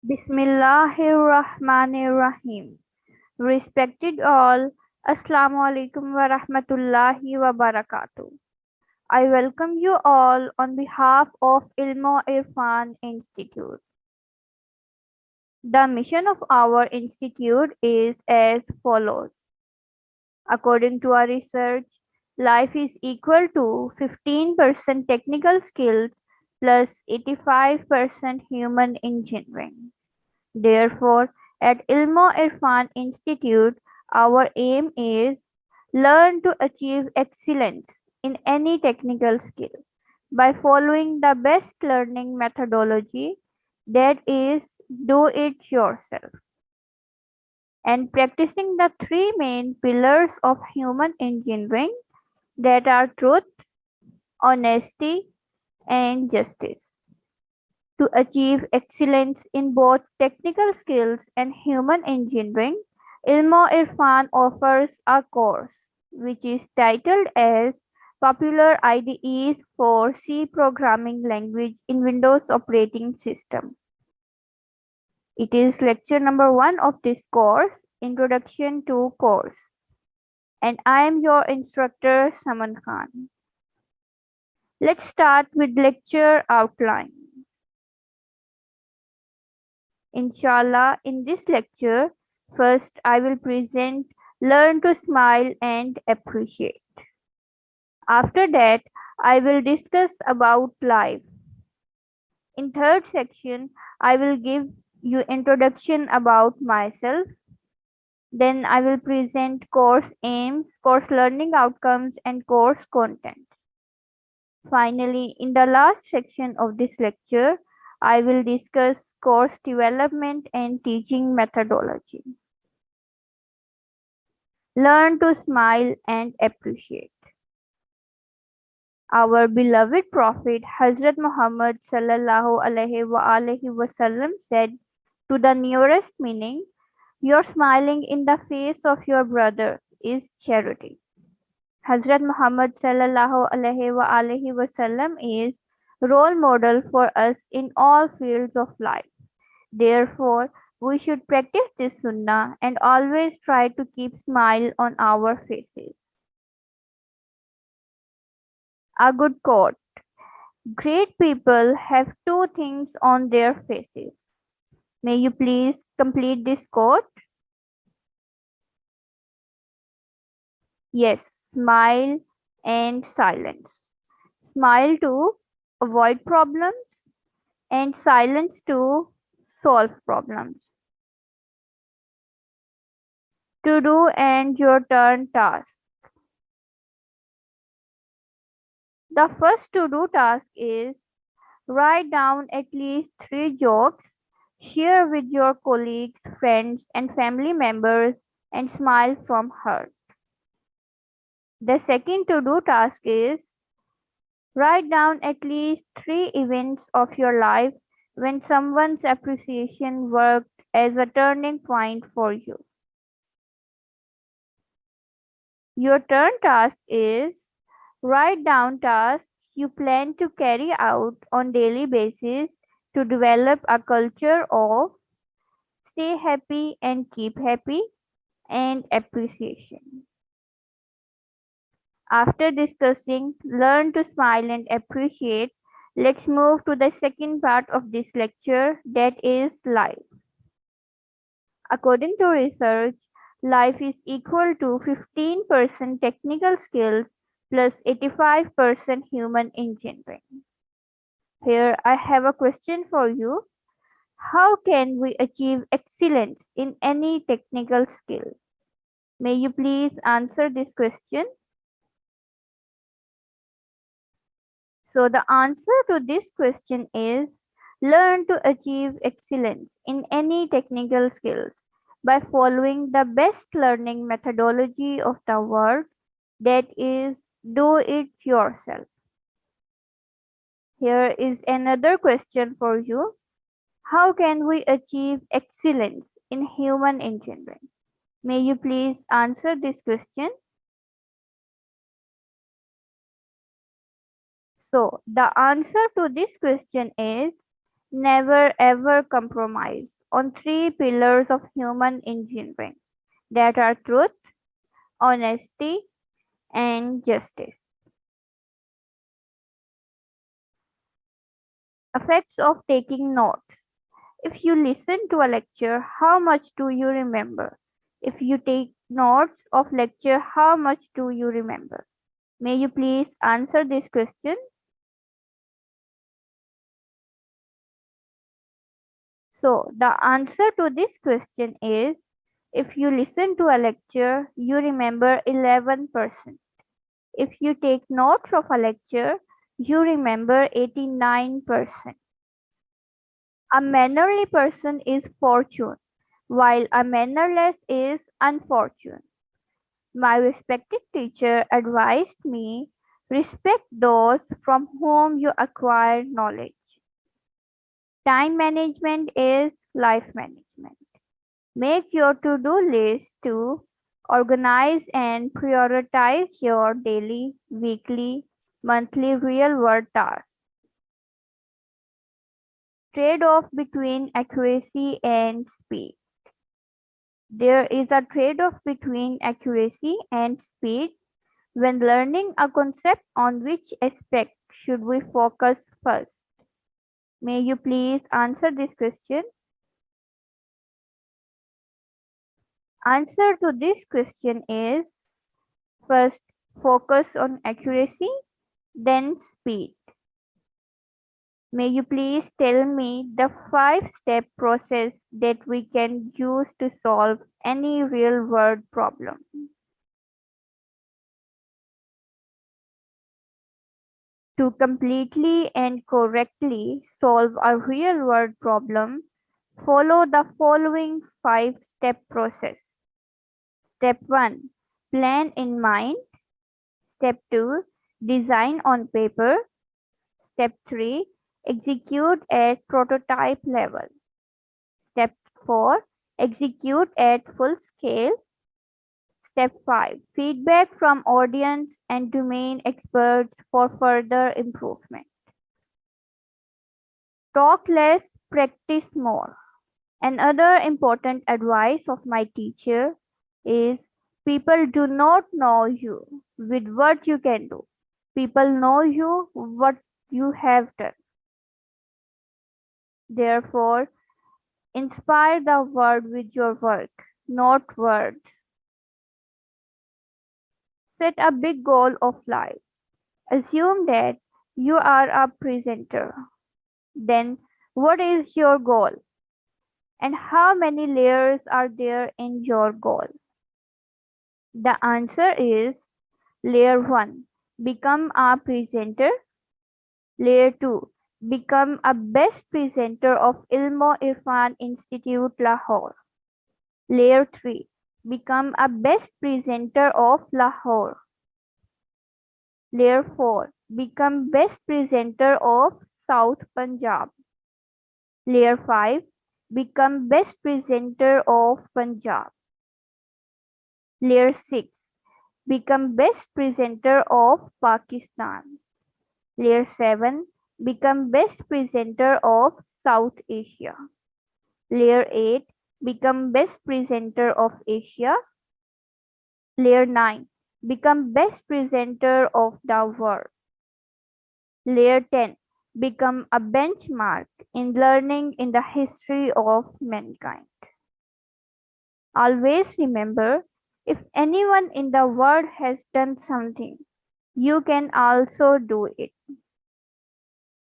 Bismillahirrahmanirrahim. Respected all, Assalamu alaikum wa rahmatullahi wa barakatuh. I welcome you all on behalf of Irfan Institute. The mission of our institute is as follows. According to our research, life is equal to 15% technical skills plus 85% human engineering. Therefore, at Irfan Institute, our aim is learn to achieve excellence in any technical skill by following the best learning methodology, that is, do it yourself, and practicing the three main pillars of human engineering, that are truth, honesty, and justice. To achieve excellence in both technical skills and human engineering, Irfan offers a course which is titled as Popular IDEs for C Programming Language in Windows Operating System. It is lecture number 1 of this course, Introduction to Course. And I am your instructor, Saman Khan. Let's start with lecture outline. Inshallah, in this lecture, first I will present Learn to Smile and Appreciate. After that, I will discuss about life. In third section, I will give you introduction about myself. Then I will present course aims, course learning outcomes, and course content. Finally, in the last section of this lecture, I will discuss course development and teaching methodology. Learn to smile and appreciate. Our beloved Prophet Hazrat Muhammad sallallahu alaihi wasallam said to the nearest meaning, your smiling in the face of your brother is charity. Hazrat Muhammad sallallahu alaihi wasallam is role model for us in all fields of life. Therefore, we should practice this sunnah and always try to keep smile on our faces. A good quote. Great people have two things on their faces. May you please complete this quote? Yes, smile and silence. Smile to avoid problems and silence to solve problems. To do and your turn task. The first to do task is write down at least 3 jokes, share with your colleagues, friends, and family members, and smile from heart. The second to do task is write down at least 3 events of your life when someone's appreciation worked as a turning point for you. Your turn task is write down tasks you plan to carry out on daily basis to develop a culture of stay happy and keep happy and appreciation. After discussing learn to smile and appreciate, let's move to the second part of this lecture, that is life. According to research, life is equal to 15% technical skills plus 85% human engineering. Here I have a question for you. How can we achieve excellence in any technical skill? May you please answer this question? So the answer to this question is learn to achieve excellence in any technical skills by following the best learning methodology of the world, that is, do it yourself. Here is another question for you. How can we achieve excellence in human engineering? May you please answer this question? So, the answer to this question is never ever compromise on three pillars of human engineering, that are truth, honesty, and justice. Effects of taking notes. If you listen to a lecture, how much do you remember? If you take notes of lecture, how much do you remember? May you please answer this question? So the answer to this question is, if you listen to a lecture, you remember 11%. If you take notes of a lecture, you remember 89%. A mannerly person is fortune, while a mannerless is unfortunate. My respected teacher advised me, respect those from whom you acquire knowledge. Time management is life management. Make your to-do list to organize and prioritize your daily, weekly, monthly real-world tasks. Trade-off between accuracy and speed. There is a trade-off between accuracy and speed when learning a concept. On which aspect should we focus first? May you please answer this question? Answer to this question is, first focus on accuracy, then speed. May you please tell me the 5-step process that we can use to solve any real-world problem? To completely and correctly solve a real-world problem, follow the following 5-step process. Step 1. Plan in mind. Step 2. Design on paper. Step 3. Execute at prototype level. Step 4. Execute at full scale. Step 5. Feedback from audience and domain experts for further improvement. Talk less, practice more. Another important advice of my teacher is, people do not know you with what you can do. People know you what you have done. Therefore, inspire the world with your work, not words. Set a big goal of life. Assume that you are a presenter. Then, what is your goal? And how many layers are there in your goal? The answer is layer 1. Become a presenter. Layer 2. Become a best presenter of Irfan Institute, Lahore. Layer 3. Become a best presenter of Lahore. Layer 4. Become best presenter of South Punjab. Layer 5. Become best presenter of Punjab. Layer 6. Become best presenter of Pakistan. Layer 7. Become best presenter of South Asia. Layer 8. Become best presenter of Asia. Layer 9. Become best presenter of the world. Layer 10. Become a benchmark in learning in the history of mankind. Always remember, if anyone in the world has done something, you can also do it.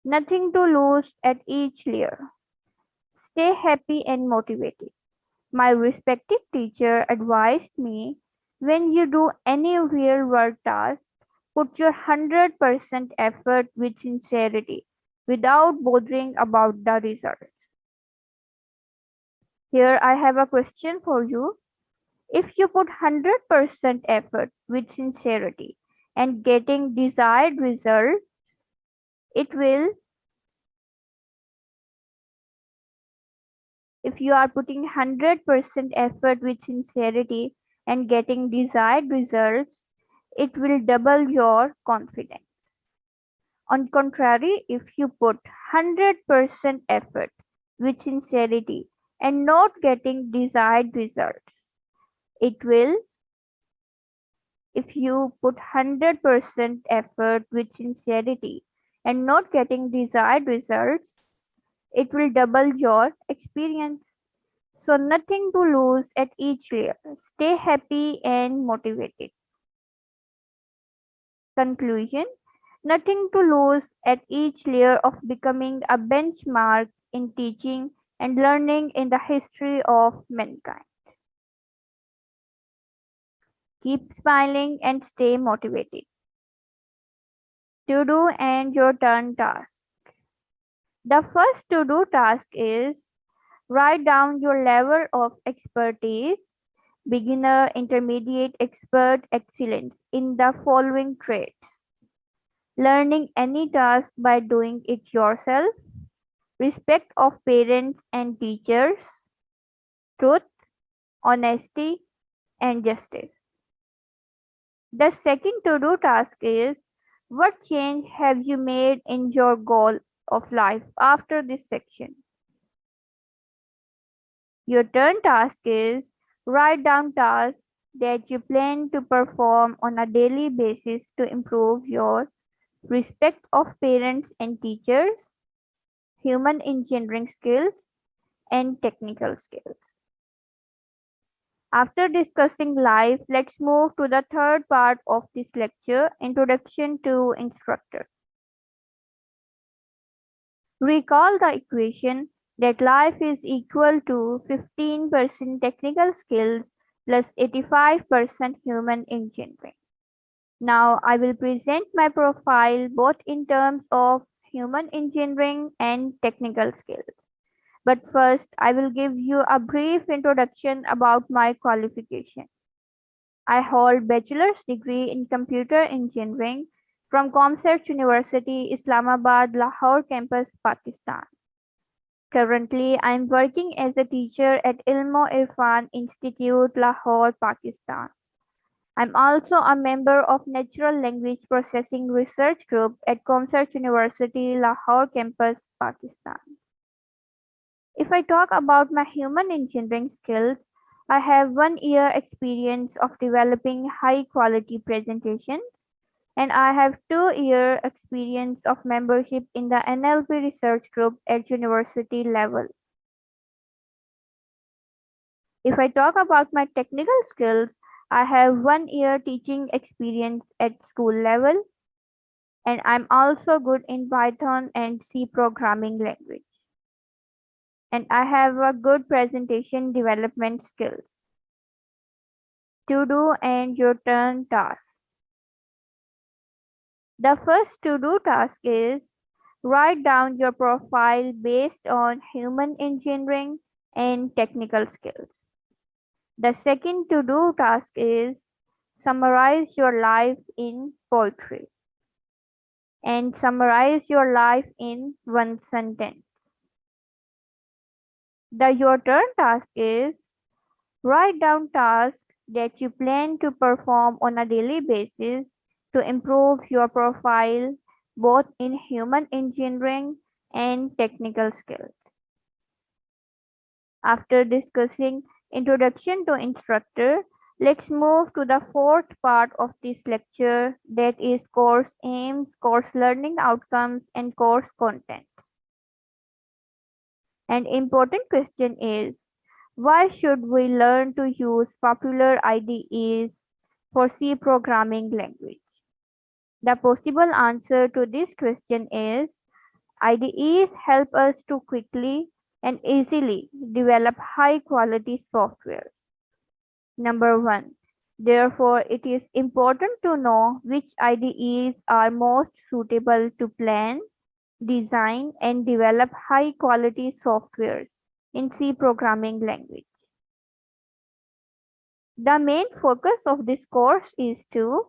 Nothing to lose at each layer. Stay happy and motivated. My respected teacher advised me, when you do any real world task, put your 100% effort with sincerity without bothering about the results. Here I have a question for you. If you put 100% effort with sincerity and getting desired result, it will, if you are putting 100% effort with sincerity and getting desired results, it will double your confidence. On contrary, if you put 100% effort with sincerity and not getting desired results. It will, if you put 100% effort with sincerity and not getting desired results, it will double your experience. So, nothing to lose at each layer. Stay happy and motivated. Conclusion: nothing to lose at each layer of becoming a benchmark in teaching and learning in the history of mankind. Keep smiling and stay motivated. To do and your turn task. The first to do task is write down your level of expertise, beginner, intermediate, expert, excellence in the following traits: learning any task by doing it yourself, respect of parents and teachers, truth, honesty, and justice. The second to do task is what change have you made in your goal of life after this section? Your turn task is write down tasks that you plan to perform on a daily basis to improve your respect of parents and teachers, human engineering skills, and technical skills. After discussing life, let's move to the third part of this lecture, Introduction to Instructor. Recall the equation that life is equal to 15% technical skills plus 85% human engineering. Now I will present my profile both in terms of human engineering and technical skills. But first, I will give you a brief introduction about my qualification. I hold bachelor's degree in computer engineering from Comsat University, Islamabad, Lahore campus, Pakistan. Currently, I am working as a teacher at Irfan Institute, Lahore, Pakistan. I'm also a member of Natural Language Processing Research Group at Comsat University, Lahore campus, Pakistan. If I talk about my human engineering skills, I have 1 year experience of developing high quality presentations, and I have 2 year experience of membership in the NLP research group at university level. If I talk about my technical skills, I have 1 year teaching experience at school level, and I'm also good in Python and C programming language. And I have a good presentation development skills. To do and your turn task. The first to do task is write down your profile based on human engineering and technical skills. The second to do task is summarize your life in poetry and summarize your life in one sentence. The your turn task is write down tasks that you plan to perform on a daily basis to improve your profile both in human engineering and technical skills. After discussing Introduction to Instructor, let's move to the fourth part of this lecture, that is course aims, course learning outcomes, and course content. An important question is, why should we learn to use popular IDEs for C programming language? The possible answer to this question is, IDEs help us to quickly and easily develop high quality software. Number one, therefore, it is important to know which IDEs are most suitable to plan, design, and develop high quality software in C programming language. The main focus of this course is to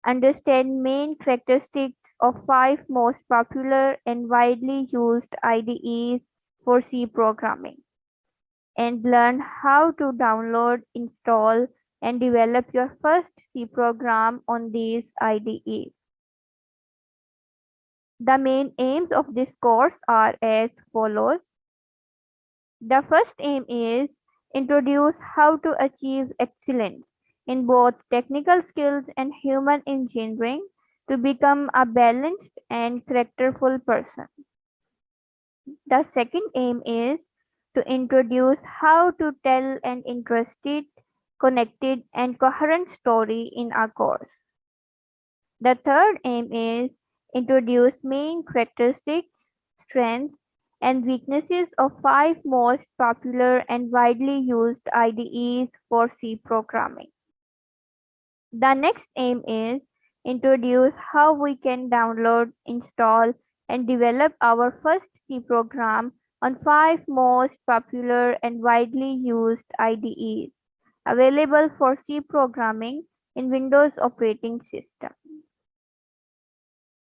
understand main characteristics of 5 most popular and widely used IDEs for C programming, and learn how to download, install, and develop your first C program on these IDEs. The main aims of this course are as follows. The first aim is introduce how to achieve excellence in both technical skills and human engineering to become a balanced and characterful person. The second aim is to introduce how to tell an interested, connected, and coherent story in our course. The third aim is introduce main characteristics, strengths, and weaknesses of five most popular and widely used IDEs for C programming. The next aim is introduce how we can download, install, and develop our first C program on five most popular and widely used IDEs available for C programming in Windows operating system.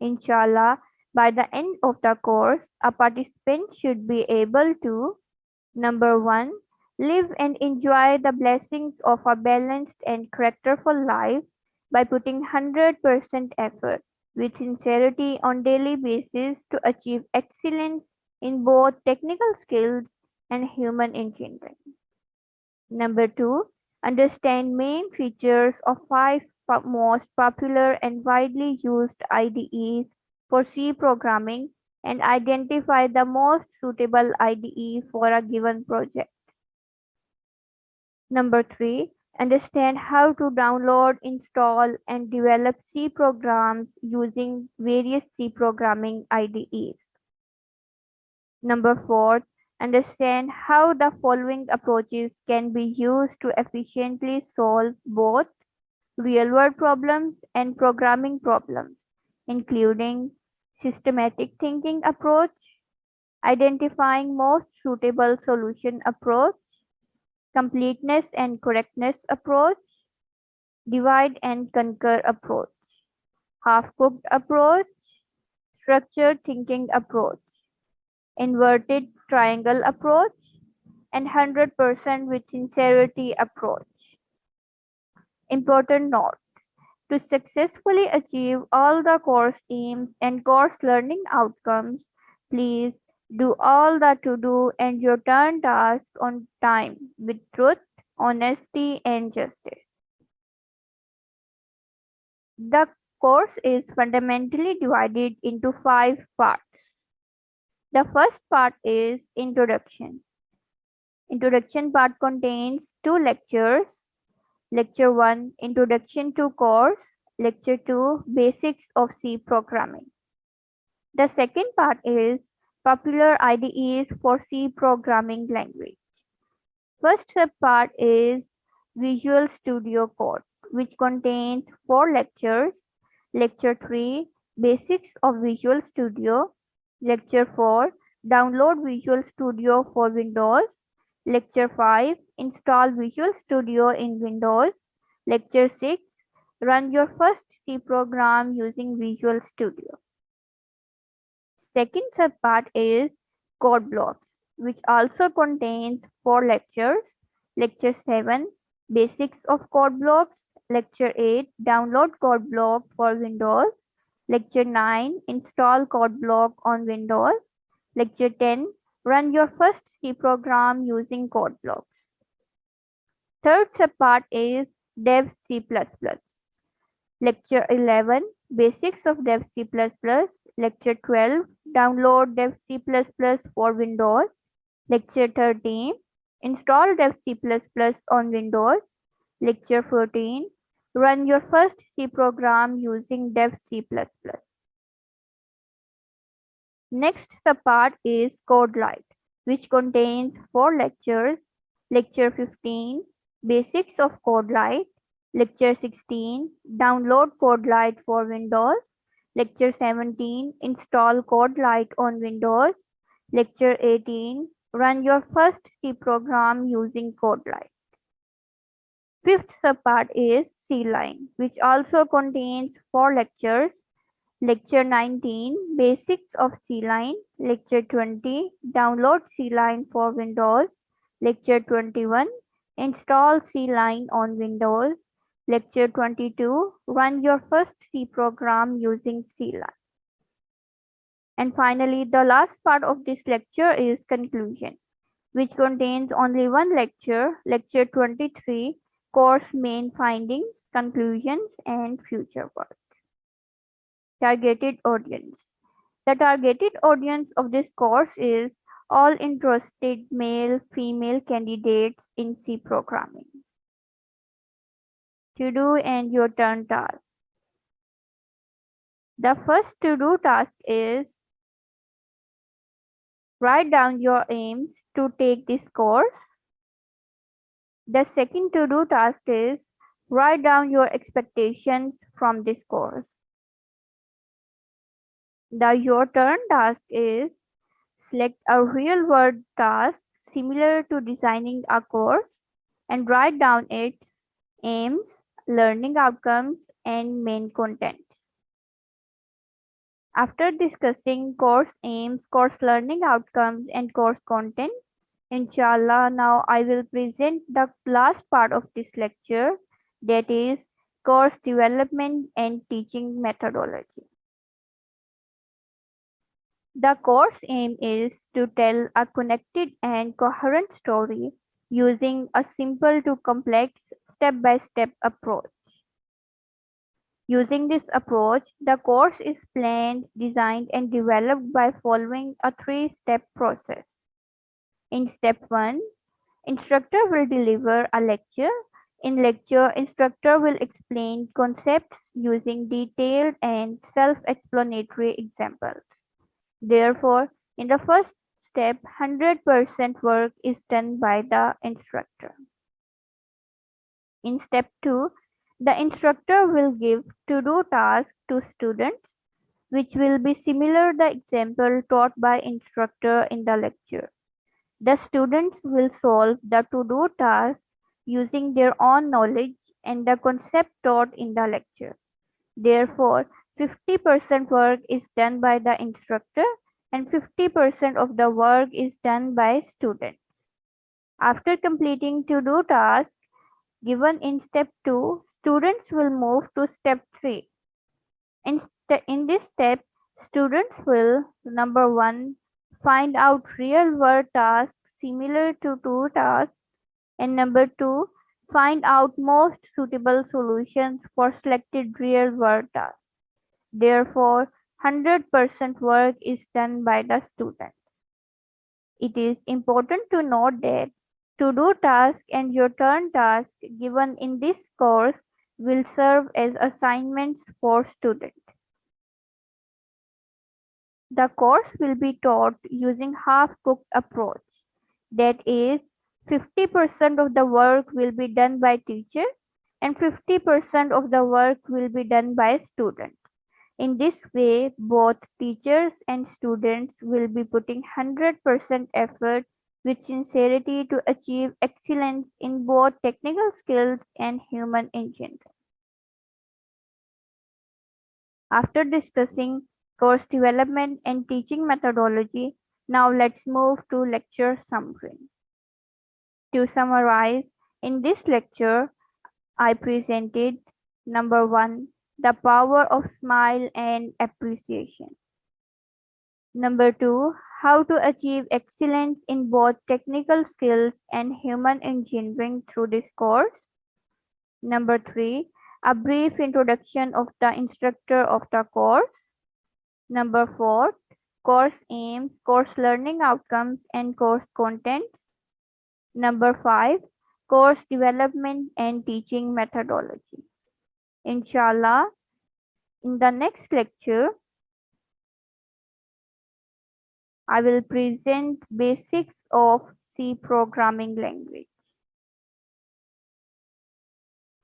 Inshallah, by the end of the course, a participant should be able to: number 1, live and enjoy the blessings of a balanced and characterful life by putting 100% effort with sincerity on daily basis to achieve excellence in both technical skills and human engineering. Number 2, understand main features of five most popular and widely used IDEs for C programming and identify the most suitable IDE for a given project. Number 3, understand how to download, install, and develop C programs using various C programming IDEs. Number 4, understand how the following approaches can be used to efficiently solve both real-world problems and programming problems, including systematic thinking approach, identifying most suitable solution approach, completeness and correctness approach, divide and conquer approach, half-cooked approach, structured thinking approach, inverted triangle approach, and 100% with sincerity approach. Important note: to successfully achieve all the course aims and course learning outcomes, please do all the to-do and your turn tasks on time with truth, honesty, and justice. The course is fundamentally divided into 5 parts. The first part is introduction. Introduction part contains 2 lectures. Lecture 1, Introduction to Course. Lecture 2, Basics of C Programming. The second part is Popular IDEs for C Programming Language. First subpart is Visual Studio Code, which contains 4 lectures. Lecture 3, Basics of Visual Studio. Lecture 4, Download Visual Studio for Windows. Lecture 5, Install Visual Studio in Windows. Lecture 6, Run your first C program using Visual Studio. Second subpart is Code Blocks, which also contains 4 lectures. Lecture 7, Basics of Code Blocks. Lecture 8, Download Code Block for Windows. Lecture 9, Install Code Block on Windows. Lecture 10, Run your first C program using code blocks. Third subpart is Dev C++. Lecture 11, Basics of Dev C++. Lecture 12, Download Dev C++ for Windows. Lecture 13, Install Dev C++ on Windows. Lecture 14, Run your first C program using Dev C++. Next subpart is Code Light, which contains 4 lectures. Lecture 15, Basics of Code Light. Lecture 16, Download Code Light for Windows. Lecture 17, Install Code Light on Windows. Lecture 18, Run your first C program using Code Light. Fifth subpart is C-Line, which also contains 4 lectures. Lecture 19, Basics of C-Line. Lecture 20, Download C-Line for Windows. Lecture 21, Install C-Line on Windows. Lecture 22, Run your first C program using C-Line. And finally, the last part of this lecture is conclusion, which contains only one lecture, Lecture 23, Course Main Findings, Conclusions, and Future Work. Targeted Audience. The targeted audience of this course is all interested male-female candidates in C programming. To-do and your turn task. The first to-do task is write down your aims to take this course. The second to-do task is write down your expectations from this course. The your turn task is select a real world task similar to designing a course and write down its aims, learning outcomes, and main content. After discussing course aims, course learning outcomes, and course content, inshallah, now I will present the last part of this lecture, that is course development and teaching methodology. The course aim is to tell a connected and coherent story using a simple to complex step-by-step approach. Using this approach, the course is planned, designed, and developed by following a three-step process. In step 1, instructor will deliver a lecture. In lecture, instructor will explain concepts using detailed and self-explanatory examples. Therefore, in the first step, 100% work is done by the instructor. In step 2, the instructor will give to-do tasks to students, which will be similar to the example taught by instructor in the lecture. The students will solve the to-do task using their own knowledge and the concept taught in the lecture. Therefore, 50% work is done by the instructor and 50% of the work is done by students. After completing to-do tasks given in step 2, students will move to step 3. In this step, students will, number 1, find out real-world tasks similar to two tasks, and number 2, find out most suitable solutions for selected real-world tasks. Therefore, 100% work is done by the student. It is important to note that to-do task and your turn task given in this course will serve as assignments for students. The course will be taught using half-cooked approach. That is, 50% of the work will be done by teacher and 50% of the work will be done by students. In this way, both teachers and students will be putting 100% effort with sincerity to achieve excellence in both technical skills and human engineering. After discussing course development and teaching methodology, now let's move to lecture summary. To summarize, in this lecture, I presented number 1, the power of smile and appreciation. Number 2, how to achieve excellence in both technical skills and human engineering through this course. Number 3, a brief introduction of the instructor of the course. Number 4, course aims, course learning outcomes, and course content. Number 5, course development and teaching methodology. Inshallah, in the next lecture, I will present basics of C programming language.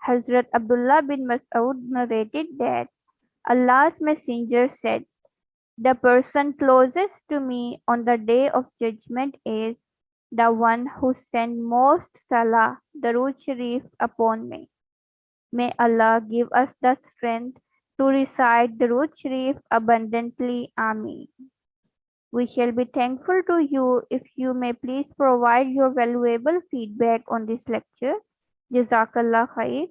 Hazrat Abdullah bin Mas'ud narrated that Allah's messenger said, "The person closest to me on the day of judgment is the one who sent most salah, Darood Sharif, upon me." May Allah give us the strength to recite Darood Sharif abundantly. Ameen. We shall be thankful to you if you may please provide your valuable feedback on this lecture. Jazakallah khair.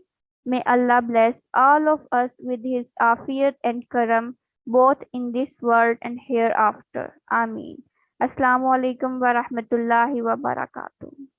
May Allah bless all of us with His afiyat and karam, both in this world and hereafter. Ameen. Assalamu alaikum wa rahmatullahi wa barakatuh.